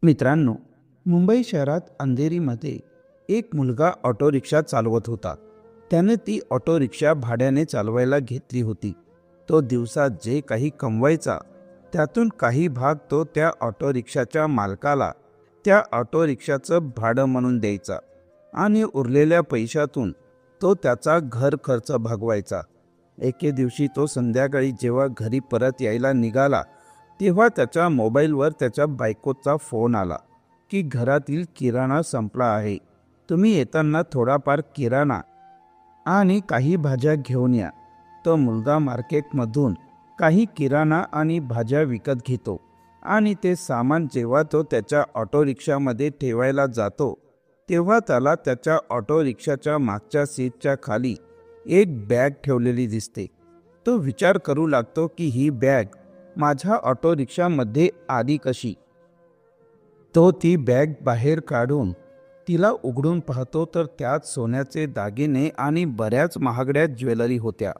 मित्रांनो, मुंबई शहरात अंधेरीमध्ये एक मुलगा ऑटो रिक्षा चालवत होता. त्याने ती ऑटो रिक्षा भाड्याने चालवायला घेतली होती. तो दिवसात जे काही कमवायचा त्यातून काही भाग तो त्या ऑटो रिक्षाच्या मालकाला त्या ऑटो रिक्षाचं भाडं म्हणून द्यायचा आणि उरलेल्या पैशातून तो त्याचा घर खर्च भागवायचा. एके दिवशी तो संध्याकाळी जेव्हा घरी परत यायला निघाला तेव्हा त्याच्या मोबाईलवर त्याच्या बायकोचा फोन आला की घरातील किराणा संपला आहे, तुम्ही येताना थोडाफार किराणा आणि काही भाज्या घेऊन या. तो मुलगा मार्केटमधून काही किराणा आणि भाज्या विकत घेतो आणि ते सामान जेव्हा तो त्याच्या ऑटो रिक्षामध्ये ठेवायला जातो तेव्हा त्याला त्याच्या ऑटो रिक्षाच्या मागच्या सीटच्या खाली एक बॅग ठेवलेली दिसते. तो विचार करू लागतो की ही बॅग माझ्या ऑटो रिक्षामध्ये आली कशी. तो ती बॅग बाहेर काढून तिला उघडून पाहतो तर त्यात सोन्याचे दागिने आणि बऱ्याच महागड्या ज्वेलरी होत्या,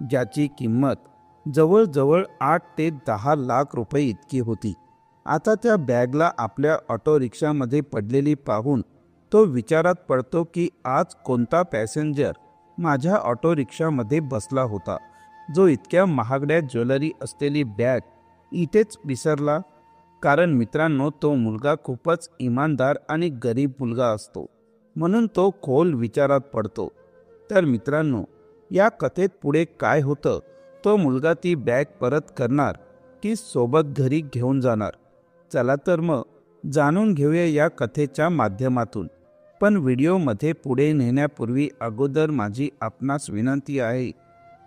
ज्याची किंमत जवळजवळ 8 ते 10 लाख रुपये इतकी होती. आता त्या बॅगला आपल्या ऑटो रिक्षामध्ये पडलेली पाहून तो विचारात पडतो की आज कोणता पॅसेंजर माझ्या ऑटो रिक्षामध्ये बसला होता, जो इतक्या महागड्या ज्वेलरी असलेली बॅग इथेच विसरला. कारण मित्रांनो, तो मुलगा खूपच इमानदार आणि गरीब मुलगा असतो, म्हणून तो खोल विचारात पडतो. तर मित्रांनो, या कथेत पुढे काय होतं, तो मुलगा ती बॅग परत करणार की सोबत घरी घेऊन जाणार? चला तर मग जाणून घेऊया या कथेच्या माध्यमातून. पण व्हिडिओमध्ये पुढे नेण्यापूर्वी अगोदर माझी आपणास विनंती आहे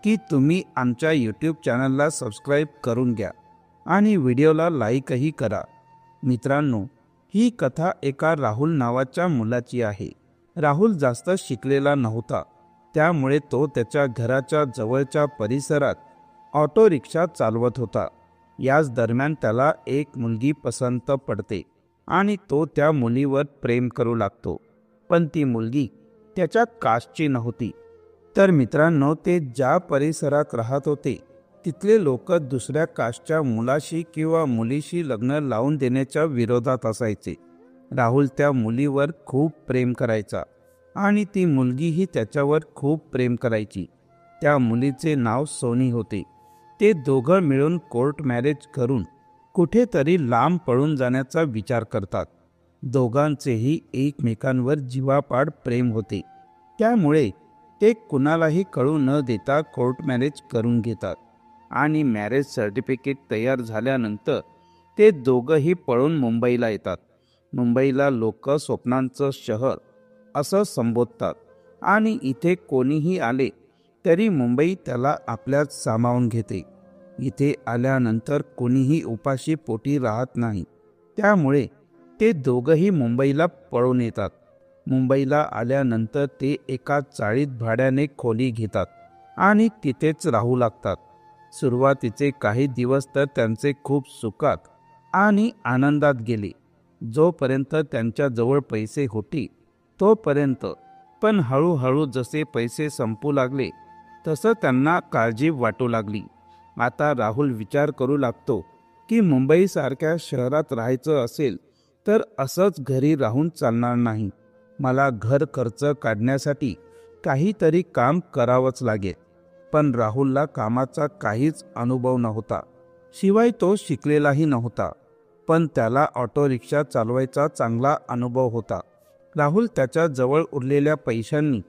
की तुम्ही आमच्या यूट्यूब चॅनलला सबस्क्राईब करून घ्या आणि व्हिडिओला लाईकही करा. मित्रांनो, ही कथा एका राहुल नावाच्या मुलाची आहे. राहुल जास्त शिकलेला नव्हता, त्यामुळे तो त्याच्या घराच्या जवळच्या परिसरात ऑटो रिक्षा चालवत होता. याच दरम्यान त्याला एक मुलगी पसंत पडते आणि तो त्या मुलीवर प्रेम करू लागतो. पण ती मुलगी त्याच्या कास्टची नव्हती. तर मित्रांनो, ते ज्या परिसरात राहत होते तिथले लोक दुसऱ्या कास्टच्या मुलाशी किंवा मुलीशी लग्न लावून देण्याच्या विरोधात असायचे. राहुल त्या मुलीवर खूप प्रेम करायचा आणि ती मुलगीही त्याच्यावर खूप प्रेम करायची. त्या मुलीचे नाव सोनी होते. ते दोघं मिळून कोर्ट मॅरेज करून कुठेतरी लांब पळून जाण्याचा विचार करतात. दोघांचेही एकमेकांवर जीवापाड प्रेम होते, त्यामुळे ते कुणालाही कळू न देता कोर्ट मॅरेज करून घेतात आणि मॅरेज सर्टिफिकेट तयार झाल्यानंतर ते दोघंही पळून मुंबईला येतात. मुंबईला लोक स्वप्नांचं शहर असं संबोधतात आणि इथे कोणीही आले तरी मुंबई त्याला आपल्यात सामावून घेते. इथे आल्यानंतर कोणीही उपाशी पोटी राहत नाही, त्यामुळे ते दोघंही मुंबईला पळून येतात. मुंबईला आल्यानंतर ते एका चाळीत भाड्याने खोली घेतात आणि तिथेच राहू लागतात. सुरुवातीचे काही दिवस तर त्यांचे खूप सुखात आणि आनंदात गेले, जोपर्यंत त्यांच्याजवळ पैसे होते तोपर्यंत. पण हळूहळू जसे पैसे संपू लागले तसं त्यांना काळजी वाटू लागली. आता राहुल विचार करू लागतो की मुंबईसारख्या शहरात राहायचं असेल तर असंच घरी राहून चालणार नाही. मला घर खर्च काढण्यासाठी काहीतरी काम करावंच लागेल. पण राहुलला कामाचा काहीच अनुभव नव्हता, शिवाय तो शिकलेलाही नव्हता. पण त्याला ऑटो रिक्षा चालवायचा चांगला अनुभव होता. राहुल त्याच्या जवळ उरलेल्या पैशांनी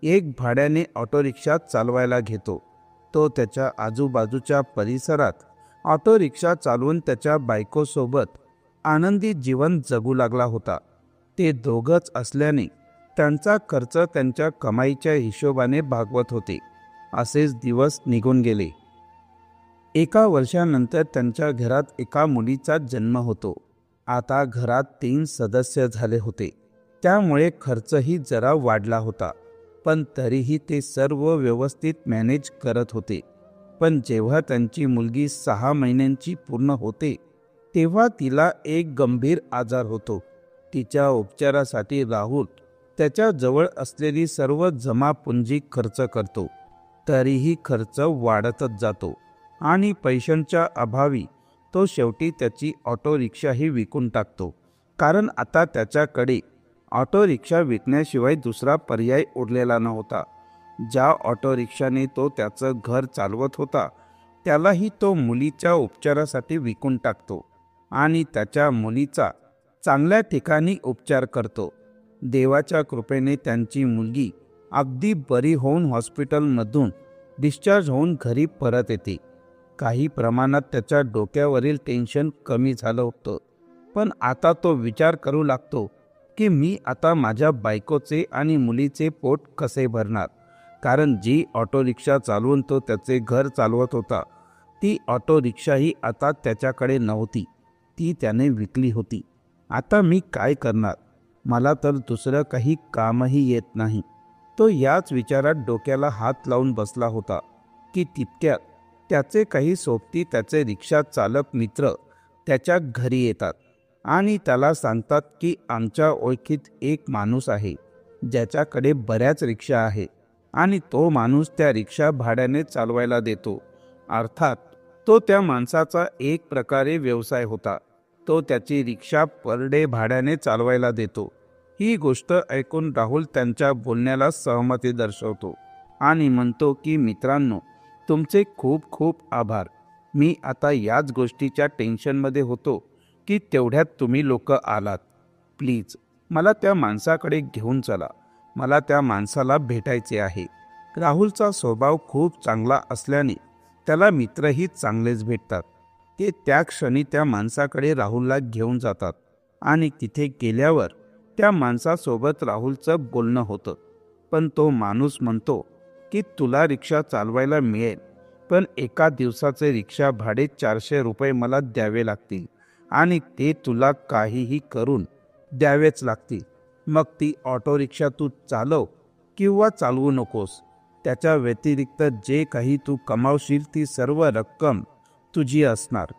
एक भाड्याने ऑटो रिक्षा चालवायला घेतो. तो त्याच्या आजूबाजूच्या परिसरात ऑटो रिक्षा चालवून त्याच्या बायकोसोबत आनंदी जीवन जगू लागला होता. ते दोघंच असल्याने त्यांचा खर्च त्यांच्या कमाईच्या हिशोबाने भागवत होते. असेच दिवस निघून गेले. एका वर्षानंतर त्यांच्या घरात एका मुलीचा जन्म होतो. आता घरात 3 सदस्य झाले होते, त्यामुळे खर्चही जरा वाढला होता. पण तरीही ते सर्व व्यवस्थित मॅनेज करत होते. पण जेव्हा त्यांची मुलगी 6 महिन्यांची पूर्ण होते तेव्हा तिला एक गंभीर आजार होतो. तिच्या उपचारासाठी राहुल त्याच्या जवळ असलेली सर्व जमापुंजी खर्च करतो. तरीही खर्च वाढतच जातो आणि पैशांच्या अभावी तो शेवटी त्याची ऑटो रिक्षाही विकून टाकतो कारण आता त्याच्याकडे ऑटो रिक्षा विकण्याशिवाय दुसरा पर्याय उरलेला नव्हता. ज्या ऑटो रिक्षाने तो त्याचं घर चालवत होता त्यालाही तो मुलीच्या उपचारासाठी विकून टाकतो आणि त्याच्या मुलीचा चांगल्या ठिकाणी उपचार करतो. देवाच्या कृपेने त्यांची मुलगी अगदी बरी होऊन हॉस्पिटलमधून डिस्चार्ज होऊन घरी परत येते. काही प्रमाणात त्याच्या डोक्यावरील टेन्शन कमी झालं होतं, पण आता तो विचार करू लागतो की मी आता माझ्या बायकोचे आणि मुलीचे पोट कसे भरणार. कारण जी ऑटो रिक्षा चालवून तो त्याचे घर चालवत होता ती ऑटो रिक्षाही आता त्याच्याकडे नव्हती, ती त्याने विकली होती. आता मी काय करणार, मला तर दुसरं काही कामही येत नाही. तो याच विचारात डोक्याला हात लावून बसला होता की तितक्यात त्याचे काही सोबती त्याचे रिक्षा चालक मित्र त्याच्या घरी येतात आणि त्याला सांगतात की आमच्या ओळखीत एक माणूस आहे ज्याच्याकडे बऱ्याच रिक्षा आहे आणि तो माणूस त्या रिक्षा भाड्याने चालवायला देतो. अर्थात तो त्या माणसाचा एक प्रकारे व्यवसाय होता. तो त्याची रिक्षा पर डे भाड्याने चालवायला देतो. ही गोष्ट ऐकून राहुल त्यांच्या बोलण्याला सहमती दर्शवतो आणि म्हणतो की मित्रांनो, तुमचे खूप खूप आभार. मी आता याच गोष्टीच्या टेन्शनमध्ये होतो की तेवढ्यात तुम्ही लोक आलात. प्लीज मला त्या माणसाकडे घेऊन चला, मला त्या माणसाला भेटायचे आहे. राहुलचा स्वभाव खूप चांगला असल्याने त्याला मित्रही चांगलेच भेटतात. ते त्या क्षणी त्या माणसाकडे राहुलला घेऊन जातात आणि तिथे गेल्यावर त्या माणसासोबत राहुलचं बोलणं होतं. पण तो माणूस म्हणतो की तुला रिक्षा चालवायला मिळेल, पण एका दिवसाचे रिक्षा भाडे 400 रुपये मला द्यावे लागतील आणि ते तुला काहीही करून द्यावेच लागतील. मग ती ऑटो रिक्षा तू चालव किंवा चालवू नकोस, त्याच्या व्यतिरिक्त जे काही तू कमावशील ती सर्व रक्कम तुझी असणार.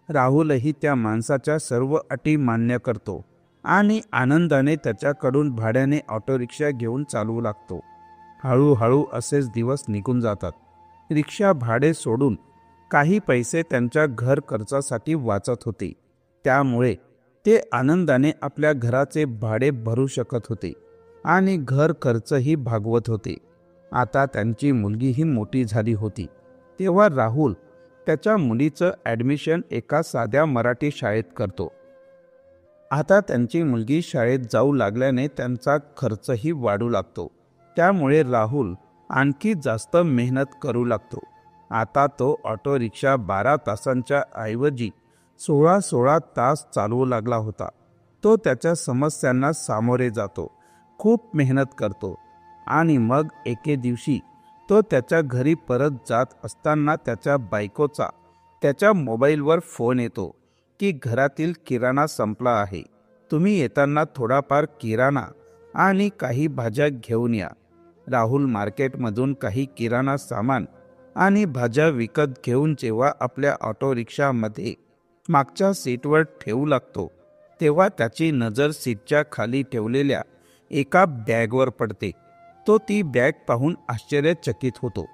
राहुलही त्या माणसाच्या सर्व अटी मान्य करतो आणि आनंदाने त्याच्याकडून भाड्याने ऑटो रिक्षा घेऊन चालवू लागतो. हळूहळू असेच दिवस निघून जातात. रिक्षा भाडे सोडून काही पैसे त्यांच्या घर खर्चासाठी वाचत होते, त्यामुळे ते आनंदाने आपल्या घराचे भाडे भरू शकत होते आणि घर खर्चही भागवत होते. आता त्यांची मुलगीही मोठी झाली होती. तेव्हा राहुल त्याच्या मुलीचं ॲडमिशन एका साध्या मराठी शाळेत करतो. आता त्यांची मुलगी शाळेत जाऊ लागल्याने त्यांचा खर्चही वाढू लागतो, त्यामुळे राहुल आणखी जास्त मेहनत करू लागतो. आता तो ऑटो रिक्षा 12 तासांच्या ऐवजी 16-16 तास चालवू लागला होता. तो त्याच्या समस्यांना सामोरे जातो, खूप मेहनत करतो आणि मग एके दिवशी तो त्याच्या घरी परत जात असताना त्याच्या बायकोचा त्याच्या मोबाईलवर फोन येतो की घरातील किराणा संपला आहे, तुम्ही येताना थोडाफार किराणा आणि काही भाज्या घेऊन या. राहुल मार्केटमधून काही किराणा सामान आणि भाज्या विकत घेऊन जेव्हा आपल्या ऑटो रिक्षामध्ये मागच्या सीटवर ठेवू लागतो तेव्हा त्याची नजर सीटच्या खाली ठेवलेल्या एका बॅगवर पडते. तो ती बॅग पाहून आश्चर्यचकित होतो.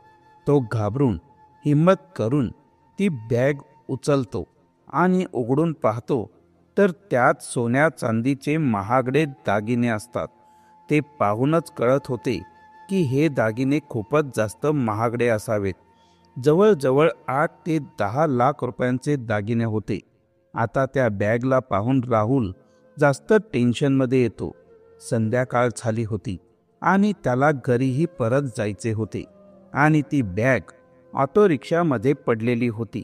तो घाबरून हिम्मत करून ती बॅग उचलतो आणि उघडून पाहतो तर त्यात सोन्या चांदीचे महागडे दागिने असतात. ते पाहूनच कळत होते की हे दागिने खूपच जास्त महागडे असावेत. जवळजवळ 8 ते 10 लाख रुपयांचे दागिने होते. आता त्या बॅगला पाहून राहुल जास्त टेन्शनमध्ये येतो. संध्याकाळ झाली होती आणि त्याला घरीही परत जायचे होते आणि ती बॅग ऑटो रिक्षामध्ये पडलेली होती.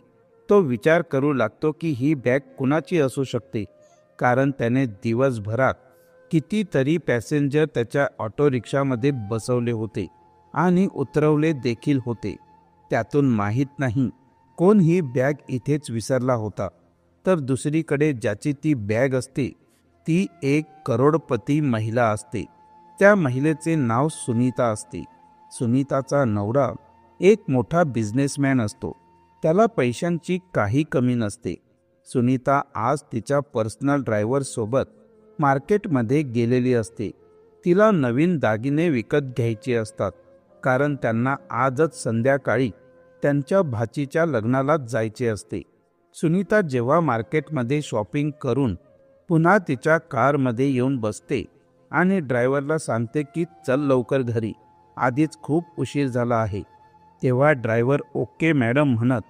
तो विचार करू लागतो की ही बॅग कुणाची असू शकते, कारण त्याने दिवसभरात कितीतरी पॅसेंजर त्याच्या ऑटो रिक्षामध्ये बसवले होते आणि उतरवले देखील होते. त्यातून माहीत नाही कोण ही बॅग इथेच विसरला होता. तर दुसरीकडे ज्याची ती बॅग असते ती एक करोडपती महिला असते. त्या महिलेचे नाव सुनीता असते. सुनीताचा नवरा एक मोठा बिझनेसमॅन असतो. त्याला पैशांची काही कमी नसते. सुनीता आज तिच्या पर्सनल ड्रायव्हर सोबत मार्केटमध्ये गेलेली असते. तिला नवीन दागिने विकत घ्यायचे असतात, कारण त्यांना आजच संध्याकाळी त्यांच्या भाचीच्या लग्नाला जायचे असते. सुनीता जेव्हा मार्केटमध्ये शॉपिंग करून पुन्हा तिच्या कारमध्ये येऊन बसते आणि ड्रायव्हरला सांगते की चल लवकर घरी, आधीच खूप उशीर झाला आहे. तेव्हा ड्रायव्हर ओके मॅडम म्हणत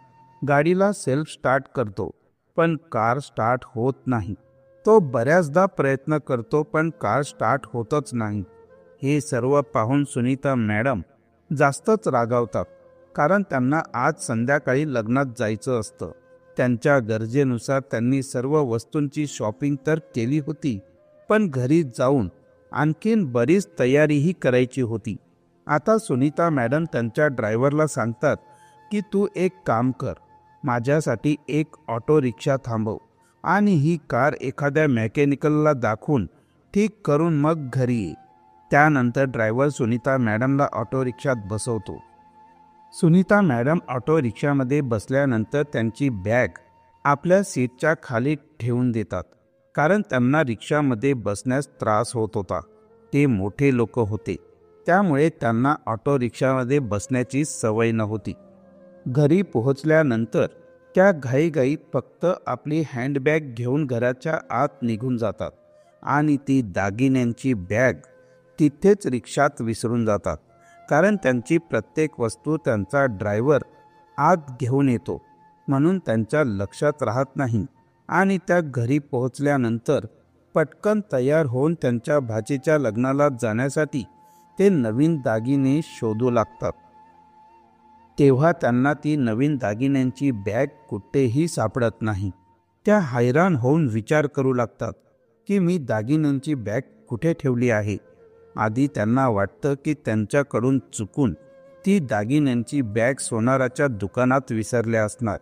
गाडीला सेल्फ स्टार्ट करतो, पण कार स्टार्ट होत नाही. तो बऱ्याचदा प्रयत्न करतो पण कार स्टार्ट होतच नाही. हे सर्व पाहून सुनीता मॅडम जास्तच रागावतात, कारण त्यांना आज संध्याकाळी लग्नात जायचं असतं. त्यांच्या गरजेनुसार त्यांनी सर्व वस्तूंची शॉपिंग तर केली होती, पण घरी जाऊन आणखीन बरीच तयारीही करायची होती. आता सुनीता मॅडम त्यांच्या ड्रायव्हरला सांगतात की तू एक काम कर, माझ्यासाठी एक ऑटो रिक्षा थांबव आणि ही कार एखाद्या मेकॅनिकलला दाखवून ठीक करून मग घरी ये. त्यानंतर ड्रायव्हर सुनीता मॅडमला ऑटो रिक्षात बसवतो. सुनीता मॅडम ऑटो रिक्षामध्ये बसल्यानंतर त्यांची बॅग आपल्या सीटच्या खाली ठेवून देतात, कारण त्यांना रिक्षामध्ये बसण्यास त्रास होत होता. ते मोठे लोक होते, त्यामुळे त्यांना ऑटो रिक्षामध्ये बसण्याची सवय नव्हती. घरी पोहोचल्यानंतर त्या घाईघाईत फक्त आपली हँडबॅग घेऊन घराच्या आत निघून जातात आणि ती दागिन्यांची बॅग तिथेच रिक्षात विसरून जातात, कारण त्यांची प्रत्येक वस्तू त्यांचा ड्रायव्हर आत घेऊन येतो, म्हणून त्यांच्या लक्षात राहत नाही. आणि त्या घरी पोहोचल्यानंतर पटकन तयार होऊन त्यांच्या भाचीच्या लग्नाला जाण्यासाठी ते नवीन दागिने शोधू लागतात. तेव्हा त्यांना ती नवीन दागिन्यांची बॅग कुठेही सापडत नाही. त्या हैराण होऊन विचार करू लागतात की मी दागिन्यांची बॅग कुठे ठेवली आहे. आधी त्यांना वाटतं की त्यांच्याकडून चुकून ती दागिन्यांची बॅग सोनाराच्या दुकानात विसरल्या असणार,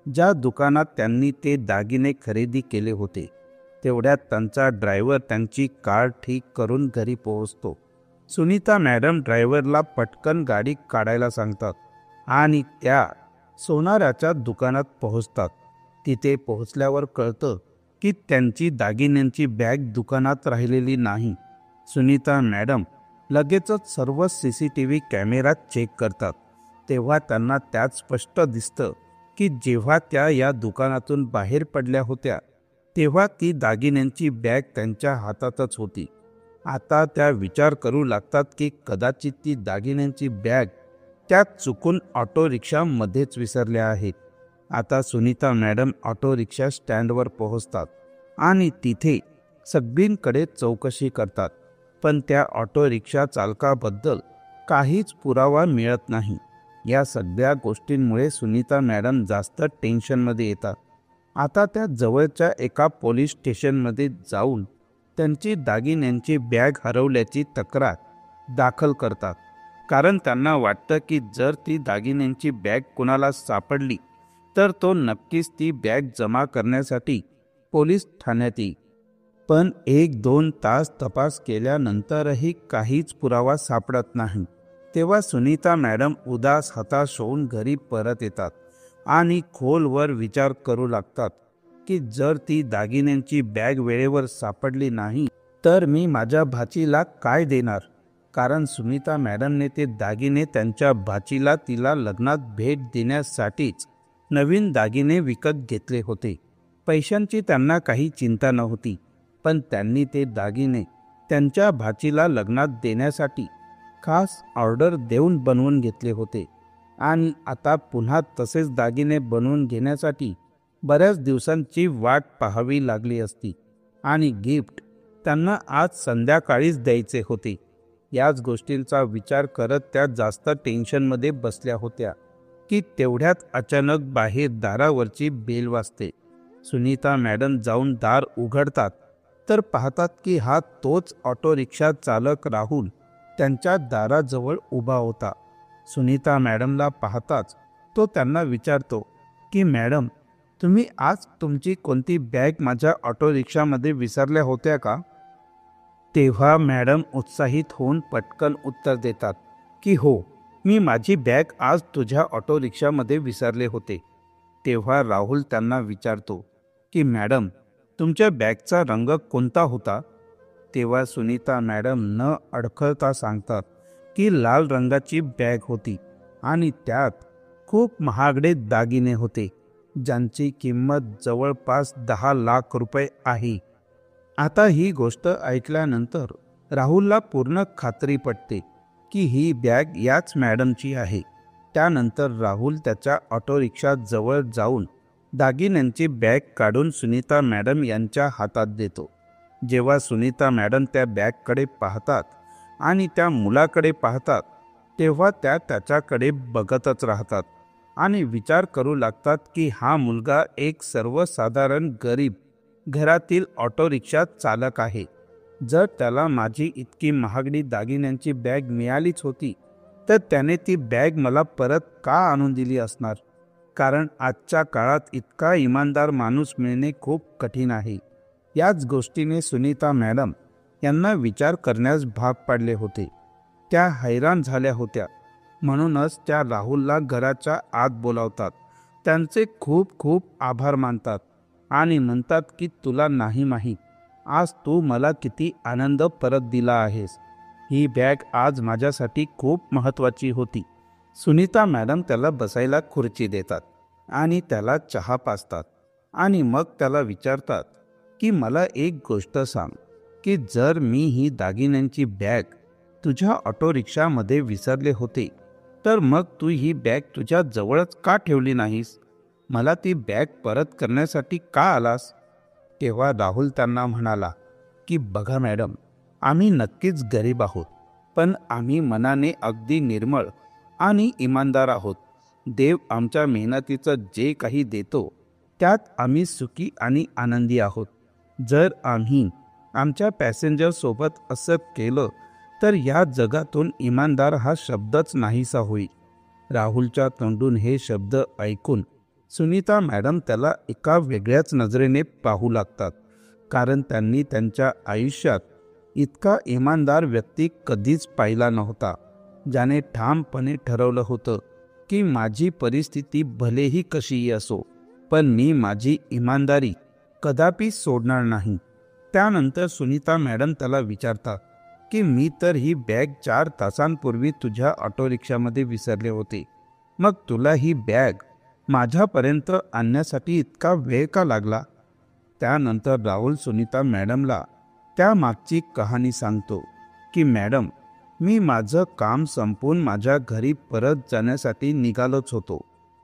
ज्या दुकानात त्यांनी ते दागिने खरेदी केले होते. तेवढ्यात त्यांचा ड्रायव्हर त्यांची कार ठीक करून घरी पोहोचतो. सुनीता मॅडम ड्रायव्हरला पटकन गाडी काढायला सांगतात आणि त्या सोनाराच्या दुकानात पोहोचतात. तिथे पोहोचल्यावर कळतं की त्यांची दागिन्यांची बॅग दुकानात राहिलेली नाही. सुनीता मॅडम लगेचच सर्व CCTV कॅमेऱ्यात चेक करतात. तेव्हा त्यांना त्यात स्पष्ट दिसतं की जेव्हा त्या या दुकानातून बाहेर पडल्या होत्या तेव्हा ती दागिन्यांची बॅग त्यांच्या हातातच होती. आता त्या विचार करू लागतात की कदाचित ती दागिन्यांची बॅग त्या चुकून ऑटो रिक्षामध्येच विसरल्या आहेत. आता सुनीता मॅडम ऑटो रिक्षा स्टँडवर पोहोचतात आणि तिथे सगळींकडे चौकशी करतात, पण त्या ऑटो रिक्षा चालकाबद्दल काहीच पुरावा मिळत नाही. या सगळ्या गोष्टींमुळे सुनीता मॅडम जास्त टेन्शनमध्ये येतात. आता त्या जवळच्या एका पोलीस स्टेशनमध्ये जाऊन त्यांची दागिन्यांची बॅग हरवल्याची तक्रार दाखल करतात, कारण त्यांना वाटतं की जर ती दागिन्यांची बॅग कोणाला सापडली तर तो नक्कीच ती बॅग जमा करण्यासाठी पोलीस ठाण्यात येईल. पण 1-2 तास तपास केल्यानंतरही काहीच पुरावा सापडत नाही. तेव्हा सुनीता मॅडम उदास हताश होऊन घरी परत येतात आणि खोलवर विचार करू लागतात की जर ती दागिन्यांची बॅग वेळेवर सापडली नाही तर मी माझ्या भाचीला काय देणार, कारण सुनीता मॅडमने ते दागिने त्यांच्या भाचीला तिला लग्नात भेट देण्यासाठीच नवीन दागिने विकत घेतले होते. पैशांची त्यांना काही चिंता नव्हती, पण त्यांनी ते दागिने त्यांच्या भाचीला लग्नात देण्यासाठी खास ऑर्डर देऊन बनवून घेतले होते आणि आता पुन्हा तसेच दागिने बनवून घेण्यासाठी बऱ्याच दिवसांची वाट पाहावी लागली असती आणि गिफ्ट त्यांना आज संध्याकाळीच द्यायचे होते. याच गोष्टींचा विचार करत त्या जास्त टेन्शनमध्ये बसल्या होत्या की तेवढ्यात अचानक बाहेर दारावरची बेल वाजते. सुनीता मॅडम जाऊन दार उघडतात तर पाहतात की हा तोच ऑटो रिक्षा चालक राहुल त्यांच्या दाराजवळ उभा होता. सुनीता मॅडमला पाहताच तो त्यांना विचारतो की मॅडम, तुम्ही आज तुमची कोणती बॅग माझ्या ऑटो रिक्षामध्ये विसरल्या होत्या का? तेव्हा मॅडम उत्साहित होऊन पटकन उत्तर देतात की हो, मी माझी बॅग आज तुझ्या ऑटो रिक्षामध्ये विसरले होते. तेव्हा राहुल त्यांना विचारतो की मॅडम, तुमच्या बॅगचा रंग कोणता होता? तेव्हा सुनीता मॅडम न अडखळता सांगतात की लाल रंगाची बॅग होती आणि त्यात खूप महागडे दागिने होते, ज्यांची किंमत जवळपास 10 लाख रुपये आहे. आता ही गोष्ट ऐकल्यानंतर राहुलला पूर्ण खात्री पटते की ही बॅग याच मॅडमची आहे. त्यानंतर राहुल त्याच्या ऑटो रिक्षा जवळ जाऊन दागिन्यांची बॅग काढून सुनीता मॅडम यांच्या हातात देतो. जेव्हा सुनीता मॅडम त्या बॅगकडे पाहतात आणि त्या मुलाकडे पाहतात तेव्हा त्या त्याच्याकडे बघतच राहतात आणि विचार करू लागतात की हा मुलगा एक सर्वसाधारण गरीब घरातील ऑटो रिक्षा चालक आहे. जर त्याला माझी इतकी महागडी दागिन्यांची बॅग मिळालीच होती तर त्याने ती बॅग मला परत का आणून दिली असणार, कारण आजच्या काळात इतका इमानदार माणूस मिळणे खूप कठीण आहे. याच गोष्टीने सुनीता मॅडम यांना विचार करण्यास भाग पाडले होते. त्या हैराण झाल्या होत्या. म्हणूनच त्या राहुलला घराच्या आत बोलावतात, त्यांचे खूप खूप आभार मानतात आणि म्हणतात की तुला नाही माहीत आज तू मला किती आनंद परत दिला आहेस. ही बॅग आज माझ्यासाठी खूप महत्त्वाची होती. सुनीता मॅडम त्याला बसायला खुर्ची देतात आणि त्याला चहा पाजतात आणि मग त्याला विचारतात की मला एक गोष्ट सांग की जर मी ही दागिन्यांची बॅग तुझ्या ऑटो रिक्षामध्ये विसरले होते तर मग तू ही बॅग तुझ्या जवळच का ठेवली नाहीस? मला ती बॅग परत करण्यासाठी का आलास? तेव्हा राहुल त्यांना म्हणाला की बघा मॅडम, आम्ही नक्कीच गरीब आहोत, पण आम्ही मनाने अगदी निर्मळ आणि इमानदार आहोत. देव आमच्या मेहनतीचं जे काही देतो त्यात आम्ही सुखी आणि आनंदी आहोत. जर आम्ही आमच्या पॅसेंजरसोबत असं केलं तर या जगातून इमानदार हा शब्दच नाहीसा होईल. राहुलच्या तोंडून हे शब्द ऐकून सुनीता मॅडम त्याला एका वेगळ्याच नजरेने पाहू लागतात, कारण त्यांनी त्यांच्या आयुष्यात इतका इमानदार व्यक्ती कधीच पाहिला नव्हता, ज्याने ठामपणे ठरवलं होतं की माझी परिस्थिती भलेही कशीही असो पण मी माझी इमानदारी कदापि सोडणार नाही. त्यानंतर सुनीता मॅडम त्याला विचारतात की मी तर ही बॅग 4 तासांपूर्वी तुझ्या ऑटो रिक्षामध्ये विसरले होते, मग तुला ही बॅग माझ्यापर्यंत आणण्यासाठी इतका वेळ का लागला? त्यानंतर राहुल सुनीता मॅडमला त्यामागची कहाणी सांगतो की मॅडम, मी माझं काम संपवून माझ्या घरी परत जाण्यासाठी निघालोच होतो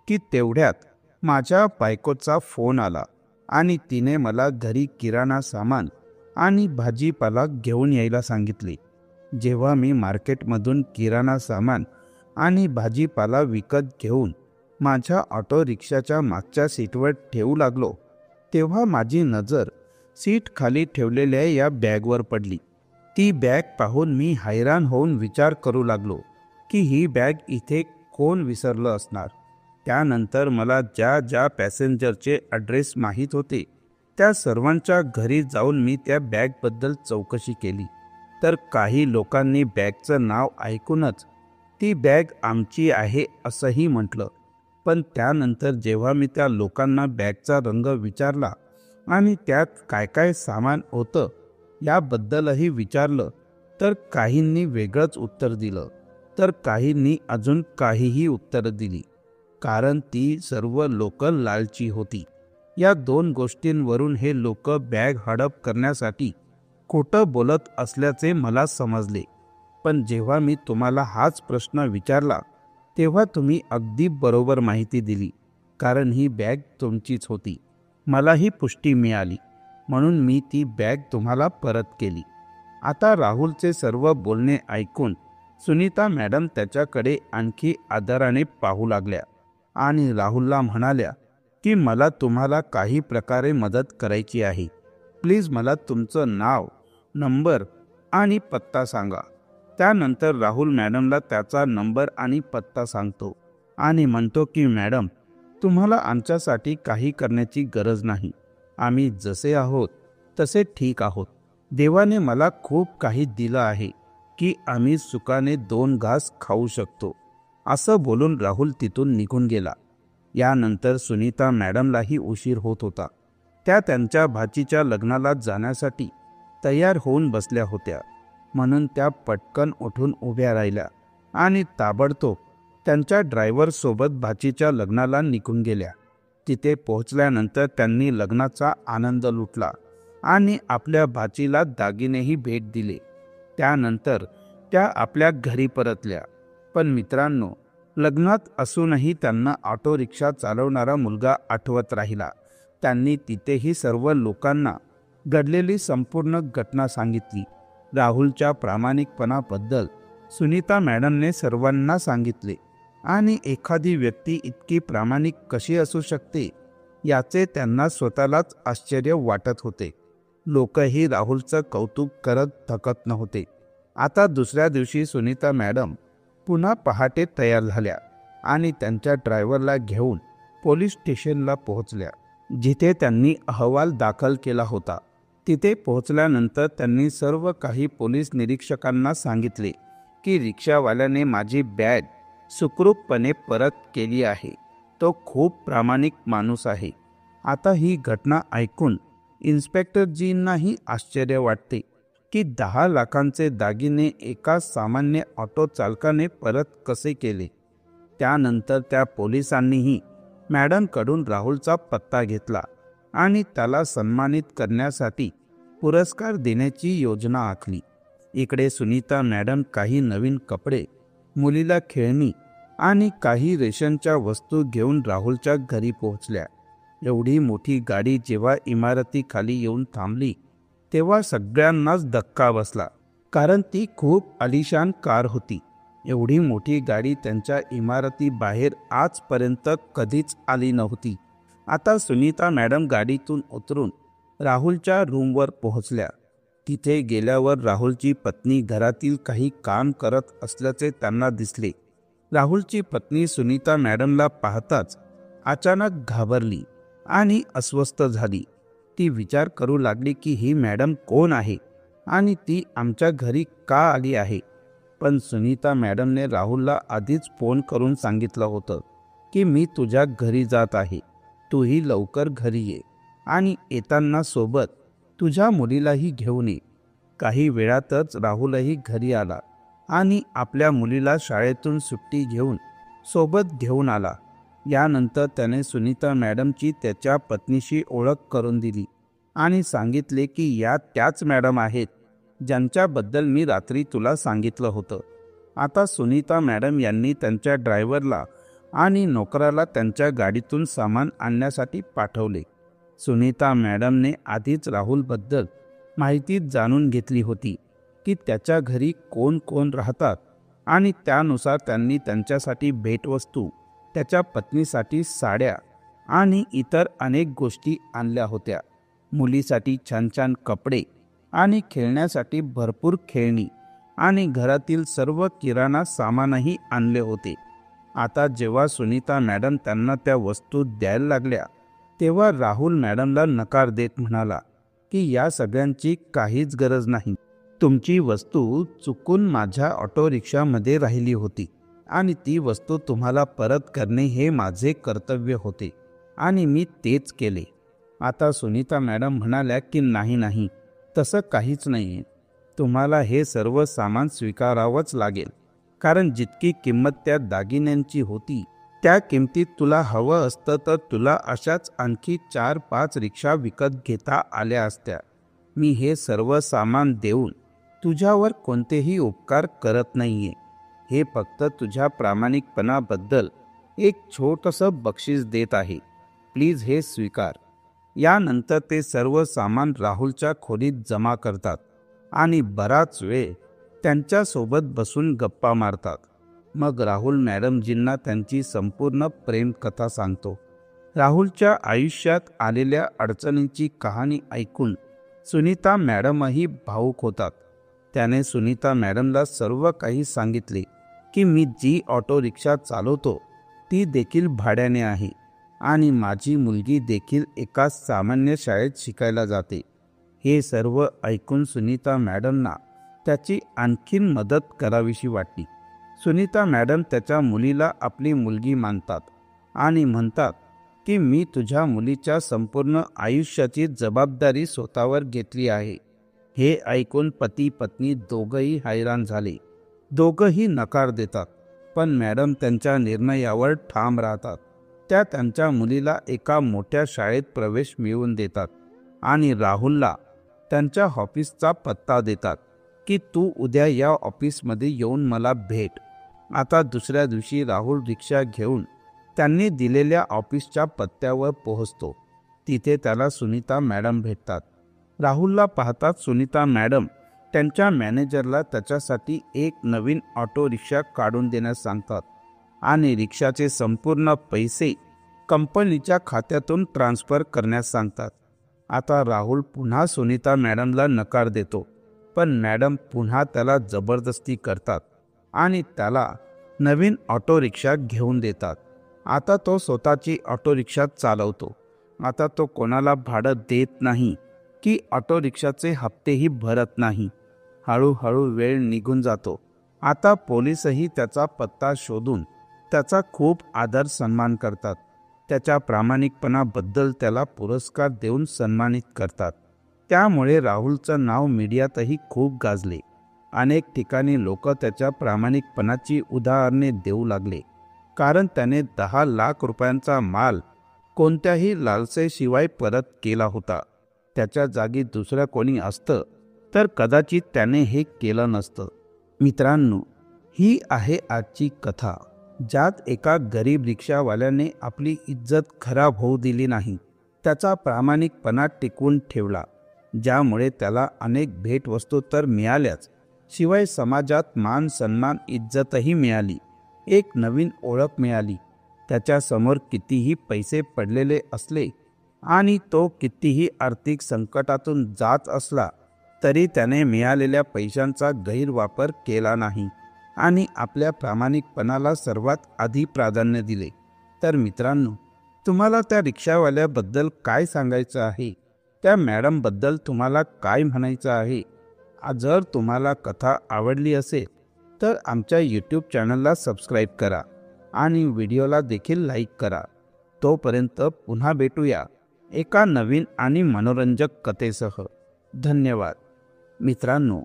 की तेवढ्यात माझ्या बायकोचा फोन आला आणि तिने मला घरी किराणा सामान आणि भाजीपाला घेऊन यायला सांगितले. जेव्हा मी मार्केटमधून किराणा सामान आणि भाजीपाला विकत घेऊन माझ्या ऑटो रिक्षाच्या मागच्या सीटवर ठेवू लागलो तेव्हा माझी नजर सीट खाली ठेवलेल्या या बॅगवर पडली. ती बॅग पाहून मी हैराण होऊन विचार करू लागलो की ही बॅग इथे कोण विसरलं असणार. त्यानंतर मला ज्या ज्या पॅसेंजरचे ॲड्रेस माहीत होते त्या सर्वांच्या घरी जाऊन मी त्या बॅगबद्दल चौकशी केली, तर काही लोकांनी बॅगचं नाव ऐकूनच ती बॅग आमची आहे असंही म्हटलं. पण त्यानंतर जेव्हा मी त्या लोकांना बॅगचा रंग विचारला आणि त्यात काय काय सामान होतं याबद्दलही विचारलं तर काहींनी वेगळंच उत्तर दिलं, तर काहींनी अजून काहीही उत्तरं दिली, कारण ती सर्व लोक लालची होती. या 2 गोष्टींवरून हे लोक बॅग हडप करण्यासाठी खोटं बोलत असल्याचे मला समजले. पण जेव्हा मी तुम्हाला हाच प्रश्न विचारला तेव्हा तुम्ही अगदी बरोबर माहिती दिली, कारण ही बॅग तुमचीच होती. मलाही पुष्टी मिळाली म्हणून मी ती बॅग तुम्हाला परत केली. आता राहुलचे सर्व बोलणे ऐकून सुनीता मॅडम त्याच्याकडे आणखी आदराने पाहू लागल्या आणि राहुलला म्हणाल्या की मला तुम्हाला काही प्रकारे मदत करायची आहे. प्लीज मला तुमचं नाव, नंबर आणि पत्ता सांगा. त्यानंतर राहुल मॅडमला त्याचा नंबर आणि पत्ता सांगतो आणि म्हणतो की मॅडम, तुम्हाला आमच्यासाठी काही करण्याची गरज नाही. आम्ही जसे आहोत तसे ठीक आहोत. देवाने मला खूप काही दिलं आहे की आम्ही सुखाने 2 घास खाऊ शकतो. असं बोलून राहुल तिथून निघून गेला. यानंतर सुनीता मॅडमलाही उशीर होत होता. त्या त्यांच्या भाचीच्या लग्नाला जाण्यासाठी तयार होऊन बसल्या होत्या, म्हणून त्या पटकन उठून उभ्या राहिल्या आणि ताबडतोब त्यांच्या ड्रायव्हरसोबत भाचीच्या लग्नाला निघून गेल्या. तिथे पोहोचल्यानंतर त्यांनी लग्नाचा आनंद लुटला आणि आपल्या भाचीला दागिनेही भेट दिले. त्यानंतर त्या आपल्या घरी परतल्या. पण मित्रांनो, लग्नात असूनही त्यांना ऑटो रिक्षा चालवणारा मुलगा आठवत राहिला. त्यांनी तिथेही सर्व लोकांना घडलेली संपूर्ण घटना सांगितली. राहुलच्या प्रामाणिकपणाबद्दल सुनीता मॅडमने सर्वांना सांगितले आणि एखादी व्यक्ती इतकी प्रामाणिक कशी असू शकते याचे त्यांना स्वतःलाच आश्चर्य वाटत होते. लोकही राहुलचं कौतुक करत थकत नव्हते. आता दुसऱ्या दिवशी सुनीता मॅडम पुन्हा पहाटे तयार झाल्या आणि त्यांच्या ड्रायव्हरला घेऊन पोलीस स्टेशनला पोहोचल्या, जिथे त्यांनी अहवाल दाखल केला होता. तिथे पोहोचल्यानंतर त्यांनी सर्व काही पोलीस निरीक्षकांना सांगितले की रिक्षावाल्याने माझी बॅग सुखरूपपणे परत केली आहे. तो खूप प्रामाणिक माणूस आहे. आता ही घटना ऐकून इन्स्पेक्टरजींनाही आश्चर्य वाटते की 10 लाखांचे दागिने एका सामान्य ऑटो चालकाने परत कसे केले. त्यानंतर त्या पोलिसांनीही मॅडमकडून राहुलचा पत्ता घेतला आणि त्याला सन्मानित करण्यासाठी पुरस्कार देण्याची योजना आखली. इकडे सुनीता मॅडम काही नवीन कपडे, मुलीला खेळणी आणि काही रेशनच्या वस्तू घेऊन राहुलच्या घरी पोहोचल्या. एवढी मोठी गाडी जेव्हा इमारतीखाली येऊन थांबली तेव्हा सगळ्यांनाच धक्का बसला, कारण ती खूप आलिशान कार होती. एवढी मोठी गाडी त्यांच्या इमारतीबाहेर आजपर्यंत कधीच आली नव्हती. आता सुनीता मॅडम गाडीतून उतरून राहुलच्या रूमवर पोहोचल्या. तिथे गेल्यावर राहुलची पत्नी घरातील काही काम करत असल्याचे त्यांना दिसले. राहुलची पत्नी सुनीता मॅडमला पाहताच अचानक घाबरली आणि अस्वस्थ झाली. ती विचार करू लागली की ही मॅडम कोण आहे आणि ती आमच्या घरी का आली आहे. पण सुनीता मॅडमने राहुलला आधीच फोन करून सांगितलं होतं की मी तुझ्या घरी जात आहे, तूही लवकर घरी ये आणि येताना सोबत तुझ्या मुलीलाही घेऊन ये. काही वेळातच राहुलही घरी आला आणि आपल्या मुलीला शाळेतून सुट्टी घेऊन सोबत घेऊन आला. यानंतर त्याने सुनीता मॅडमची त्याच्या पत्नीशी ओळख करून दिली आणि सांगितले की या त्याच मॅडम आहेत ज्यांच्याबद्दल मी रात्री तुला सांगितलं होतं. आता सुनीता मॅडम यांनी त्यांच्या ड्रायव्हरला आणि नोकराला त्यांच्या गाडीतून सामान आणण्यासाठी पाठवले. सुनीता मॅडमने आधीच राहुलबद्दल माहिती जाणून घेतली होती की त्याच्या घरी कोण कोण राहतात आणि त्यानुसार त्यांनी त्यांच्यासाठी भेटवस्तू, त्याच्या पत्नीसाठी साड्या आणि इतर अनेक गोष्टी आणल्या होत्या. मुलीसाठी छान छान कपडे आणि खेळण्यासाठी भरपूर खेळणी आणि घरातील सर्व किराणा सामानही आणले होते. आता जेव्हा सुनीता मॅडम त्यांना त्या वस्तू द्यायला लागल्या तेव्हा राहुल मॅडमला नकार देत म्हणाला की या सगळ्यांची काहीच गरज नाही. तुमची वस्तू चुकून माझ्या ऑटो रिक्षामध्ये राहिली होती आणि ती वस्तू तुम्हाला परत करणे हे माझे कर्तव्य होते आणि मी तेच केले. आता सुनीता मॅडम म्हणाल्या की नाही, तसं काहीच नाही. तुम्हाला हे सर्व सामान स्वीकारावंच लागेल, कारण जितकी किंमत त्या दागिन्यांची होती त्या किमतीत तुला हवं असतं तर तुला अशाच आणखी 4-5 रिक्षा विकत घेता आल्या असत्या. मी हे सर्व सामान देऊन तुझ्यावर कोणतेही उपकार करत नाहीये. हे फक्त तुझ्या प्रामाणिकपणाबद्दल एक छोटंसं बक्षीस देत आहे. प्लीज हे स्वीकार. यानंतर ते सर्व सामान राहुलच्या खोलीत जमा करतात आणि बराच वेळ त्यांच्यासोबत बसून गप्पा मारतात. मग राहुल मॅडमजींना त्यांची संपूर्ण प्रेमकथा सांगतो. राहुलच्या आयुष्यात आलेल्या अडचणींची कहाणी ऐकून सुनीता मॅडमही भावूक होतात. त्याने सुनीता मॅडमला सर्व काही सांगितले की मी जी ऑटो रिक्षा चालवतो ती देखील भाड्याने आहे आणि माझी मुलगी देखील एका सामान्य शाळेत शिकायला जाते. हे सर्व ऐकून सुनीता मॅडमना त्याची आणखीन मदत करावीशी वाटली. सुनीता मॅडम त्याच्या मुलीला आपली मुलगी मानतात आणि म्हणतात की मी तुझ्या मुलीच्या संपूर्ण आयुष्याची जबाबदारी स्वतःवर घेतली आहे. हे ऐकून पती पत्नी दोघंही हैराण झाले. दोघंही नकार देतात, पण मॅडम त्यांच्या निर्णयावर ठाम राहतात. त्या त्यांच्या मुलीला एका मोठ्या शाळेत प्रवेश मिळवून देतात आणि राहुलला त्यांच्या ऑफिसचा पत्ता देतात की तू उद्या या ऑफिसमध्ये येऊन मला भेट. आता दुसऱ्या दिवशी राहुल रिक्षा घेऊन त्यांनी दिलेल्या ऑफिसच्या पत्त्यावर पोहोचतो. तिथे त्याला सुनीता मॅडम भेटतात. राहुलला पाहताच सुनीता मॅडम त्यांच्या मॅनेजरला त्याच्यासाठी एक नवीन ऑटो रिक्षा काढून देण्यास सांगतात आणि रिक्षाचे संपूर्ण पैसे कंपनीच्या खात्यातून ट्रान्स्फर करण्यास सांगतात. आता राहुल पुन्हा सुनीता मॅडमला नकार देतो, पण मॅडम पुन्हा त्याला जबरदस्ती करतात आणि त्याला नवीन ऑटो रिक्षा घेऊन देतात. आता तो स्वतःची ऑटो रिक्षा चालवतो. आता तो कोणाला भाडं देत नाही की ऑटो रिक्षाचे हप्तेही भरत नाही. हळूहळू वेळ निघून जातो. आता पोलीसही त्याचा पत्ता शोधून त्याचा खूप आदर सन्मान करतात. त्याच्या प्रामाणिकपणाबद्दल त्याला पुरस्कार देऊन सन्मानित करतात. त्यामुळे राहुलचं नाव मीडियातही खूप गाजले. अनेक ठिकाणी लोक त्याच्या प्रामाणिकपणाची उदाहरणे देऊ लागले, कारण त्याने 10 लाख रुपयांचा माल कोणत्याही लालसेशिवाय परत केला होता. त्याच्या जागी दुसरं कोणी असतं तर कदाचित त्याने हे केलं नसतं. मित्रांनो, ही आहे आजची कथा, ज्यात एका गरीब रिक्षावाल्याने आपली इज्जत खराब होऊ दिली नाही. त्याचा प्रामाणिकपणा टिकवून ठेवला, ज्यामुळे त्याला अनेक भेटवस्तू तर मिळाल्याच, शिवाय समाजात मान सन्मान इज्जतही मिळाली. एक नवीन ओळख मिळाली. त्याच्यासमोर कितीही पैसे पडलेले असले आणि तो कितीही आर्थिक संकटातून जात असला तरी त्याने मिळालेल्या पैशांचा गैरवापर केला नाही आणि आपल्या प्रामाणिकपणाला सर्वात आधी प्राधान्य दिले. तर मित्रांनो, तुम्हाला त्या रिक्षावाल्याबद्दल काय सांगायचं आहे? त्या मॅडमबद्दल तुम्हाला काय म्हणायचं आहे? जर तुम्हाला कथा आवडली असेल तर आमच्या यूट्यूब चॅनलला सबस्क्राईब करा आणि व्हिडिओला देखील लाईक करा. तोपर्यंत पुन्हा भेटूया एका नवीन आणि मनोरंजक कथेसह. धन्यवाद. मित्रांनो,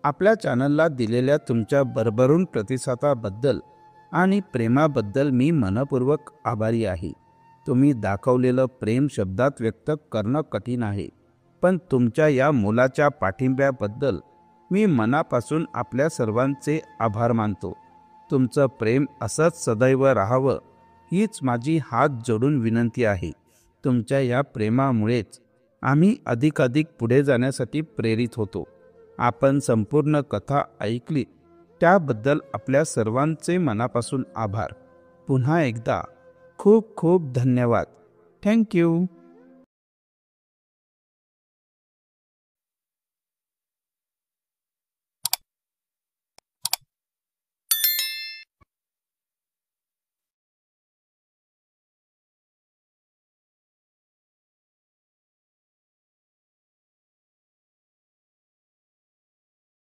आपल्या चॅनलला दिलेल्या तुमच्या भरभरून प्रतिसादाबद्दल आणि प्रेमाबद्दल मी मनपूर्वक आभारी आहे. तुम्ही दाखवलेलं प्रेम शब्दात व्यक्त करणं कठीण आहे, पण तुमच्या या मुलाच्या पाठिंब्याबद्दल मी मनापासून आपल्या सर्वांचे आभार मानतो. तुमचं प्रेम असंच सदैव राहावं हीच माझी हात जोडून विनंती आहे. तुमच्या या प्रेमामुळेच आम्ही अधिकाधिक पुढे जाण्यासाठी प्रेरित होतो. आपण संपूर्ण कथा ऐकली त्याबद्दल आपल्या सर्वांचे मनापासून आभार. पुन्हा एकदा खूप खूप धन्यवाद. थँक्यू.